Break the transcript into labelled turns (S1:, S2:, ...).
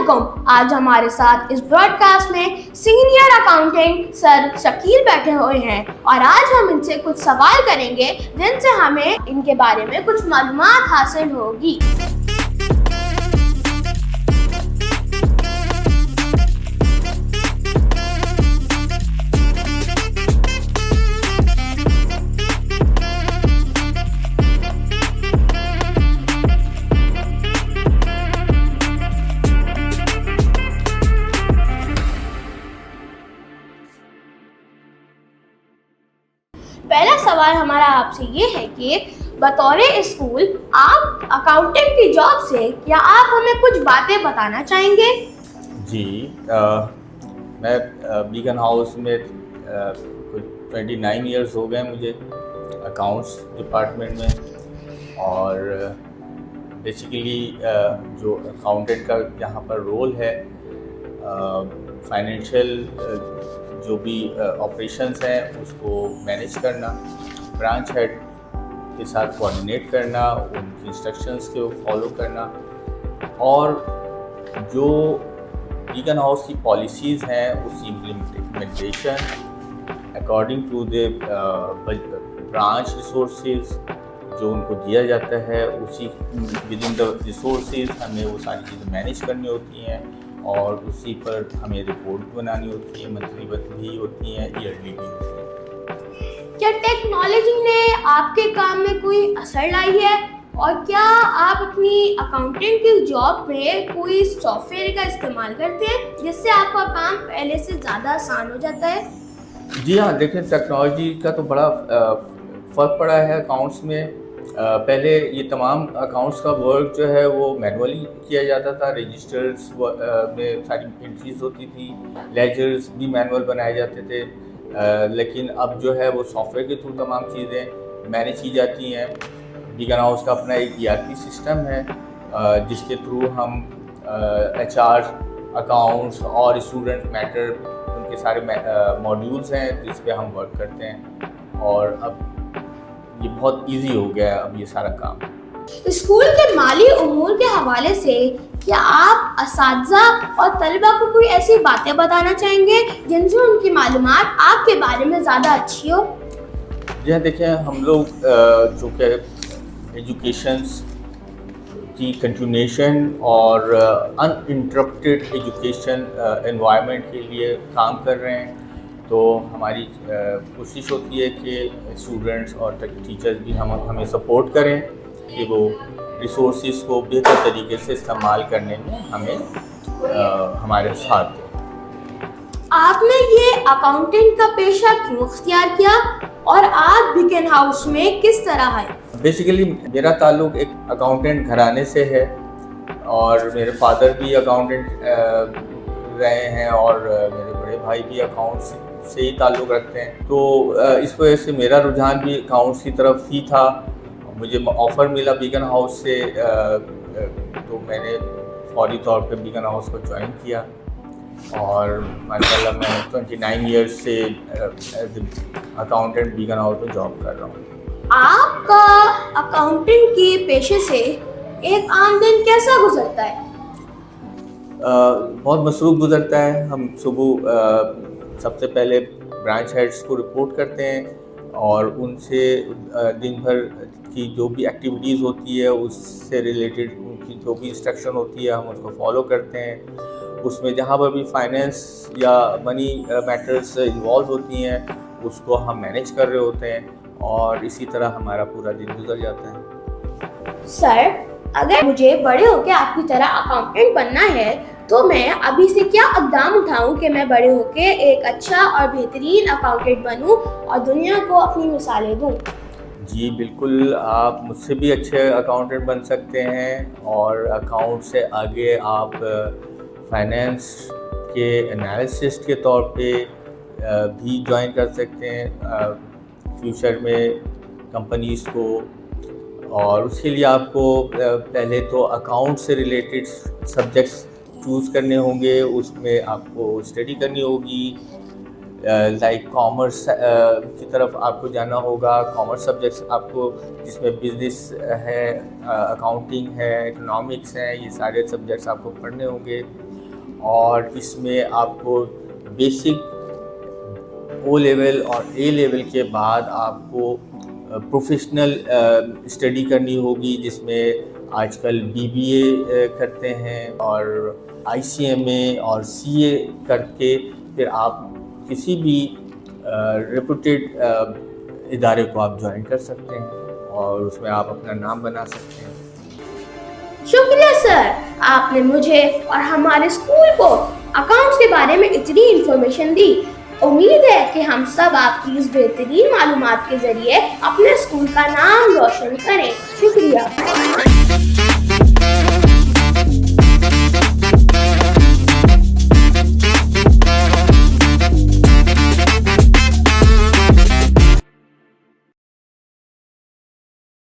S1: अस्सलामुअलैकुम। आज हमारे साथ इस ब्रॉडकास्ट में सीनियर अकाउंटेंट सर शकील बैठे हुए हैं और आज हम इनसे कुछ सवाल करेंगे जिनसे हमें इनके बारे में कुछ मालूमात हासिल होगी। पहला सवाल हमारा आपसे ये है कि बतौर स्कूल आप अकाउंटेंट की जॉब से क्या आप हमें कुछ बातें बताना चाहेंगे?
S2: जी, मैं बीगन हाउस में कुछ 29 इयर्स हो गए मुझे अकाउंट्स डिपार्टमेंट में। और बेसिकली जो अकाउंटेंट का यहाँ पर रोल है, फाइनेंशियल जो भी ऑपरेशंस हैं उसको मैनेज करना, ब्रांच हेड के साथ कोऑर्डिनेट करना, उनकी इंस्ट्रक्शंस को फॉलो करना, और जो बीगन हाउस की पॉलिसीज़ हैं उसकी implementation according to the branch resources जो उनको दिया जाता है, उसी विद इन द रिसोर्सेज हमें वो सारी चीज़ें मैनेज करनी होती हैं और उसी पर हमें रिपोर्ट बनानी होती है, मंथली भी होती हैं, ईयरली भी होती है।
S1: क्या टेक्नोलॉजी ने आपके काम में कोई असर लाई है और क्या आप अपनी अकाउंटेंट की जॉब में कोई सॉफ्टवेयर का इस्तेमाल करते हैं जिससे आपका काम पहले से ज़्यादा आसान हो जाता है?
S2: जी हाँ, देखिए टेक्नोलॉजी का तो बड़ा फ़र्क पड़ा है अकाउंट्स में। पहले ये तमाम अकाउंट्स का वर्क जो है वो मैनुअली किया जाता था, रजिस्टर्स में सारी एंट्रीज होती थी, लेजर्स भी मैनुअल बनाए जाते थे, लेकिन अब जो है वो सॉफ्टवेयर के थ्रू तमाम चीज़ें मैनेज की जाती हैं। बीगन हाउस का अपना एक ERP सिस्टम है जिसके थ्रू हम HR, अकाउंट्स और स्टूडेंट मैटर उनके सारे मॉड्यूल्स हैं जिस पे हम वर्क करते हैं, और अब ये बहुत इजी हो गया है अब ये सारा काम।
S1: स्कूल के माली उमूर के हवाले से क्या आप असातिज़ा और तलबा को कोई ऐसी बातें बताना चाहेंगे जिनसे उनकी मालूमात आपके बारे में ज़्यादा अच्छी हो?
S2: जी हाँ, देखिए हम लोग जो कि एजुकेशन की कंटिन्यूएशन और अनइंटरप्टेड एजुकेशन एनवायरनमेंट के लिए काम कर रहे हैं, तो हमारी कोशिश होती है कि स्टूडेंट्स और टीचर्स भी हमें सपोर्ट करें कि वो रिसोर्सेज को बेहतर तरीके से इस्तेमाल करने में हमें हमारे साथ दें।
S1: आपने ये अकाउंटेंट का पेशा क्यों इख्तियार किया और आप बीगन हाउस में किस तरह आए?
S2: बेसिकली मेरा ताल्लुक एक अकाउंटेंट घराने से है और मेरे फादर भी अकाउंटेंट रहे हैं और मेरे बड़े भाई भी अकाउंट्स से ही ताल्लुक़ रखते हैं, तो इस वजह से मेरा रुझान भी अकाउंट्स की तरफ ही था। मुझे ऑफ़र मिला बीगन हाउस से, तो मैंने फौरी तौर पे बीगन हाउस को ज्वाइन किया और माशाल्लाह मैं 29 इयर्स से एज अकाउंटेंट बीगन हाउस में जॉब कर रहा हूँ।
S1: आपका अकाउंटिंग के पेशे से एक आम दिन कैसा गुजरता है?
S2: बहुत मसरूफ़ गुजरता है। हम सुबह सबसे पहले ब्रांच हेड्स को रिपोर्ट करते हैं और उनसे दिन भर की जो भी एक्टिविटीज़ होती है उससे रिलेटेड उनकी जो भी इंस्ट्रक्शन होती है हम उसको फॉलो करते हैं। उसमें जहाँ पर भी फाइनेंस या मनी मैटर्स इन्वॉल्व होती हैं उसको हम मैनेज कर रहे होते हैं और इसी तरह हमारा पूरा दिन गुजर जाता है।
S1: सर, अगर मुझे बड़े होकर आपकी तरह अकाउंटेंट बनना है तो मैं अभी से क्या इक़दाम उठाऊं कि मैं बड़े होकर एक अच्छा और बेहतरीन अकाउंटेंट बनूं और दुनिया को अपनी मिसालें दूं?
S2: जी बिल्कुल, आप मुझसे भी अच्छे अकाउंटेंट बन सकते हैं और अकाउंट से आगे आप फाइनेंस के एनालिसिस्ट के तौर पे भी ज्वाइन कर सकते हैं फ्यूचर में कंपनीज़ को। और उसके लिए आपको पहले तो अकाउंट से रिलेटेड सब्जेक्ट्स चूज़ करने होंगे, उसमें आपको स्टडी करनी होगी, लाइक कॉमर्स की तरफ आपको जाना होगा। कॉमर्स सब्जेक्ट्स आपको जिसमें बिजनेस है, अकाउंटिंग है, इकोनॉमिक्स है, ये सारे सब्जेक्ट्स आपको पढ़ने होंगे। और इसमें आपको बेसिक ओ लेवल और ए लेवल के बाद आपको प्रोफेशनल स्टडी करनी होगी, जिसमें आजकल बीबीए करते हैं और आईसीएमए और सीए करके फिर आप किसी भी रेपुटेड इदारे को आप ज्वाइन कर सकते हैं और उसमें आप अपना नाम बना सकते हैं।
S1: शुक्रिया सर, आपने मुझे और हमारे स्कूल को अकाउंट्स के बारे में इतनी इन्फॉर्मेशन दी। उम्मीद है कि हम सब आपकी इस बेहतरीन मालूमात के जरिए अपने स्कूल का नाम रोशन करें। शुक्रिया।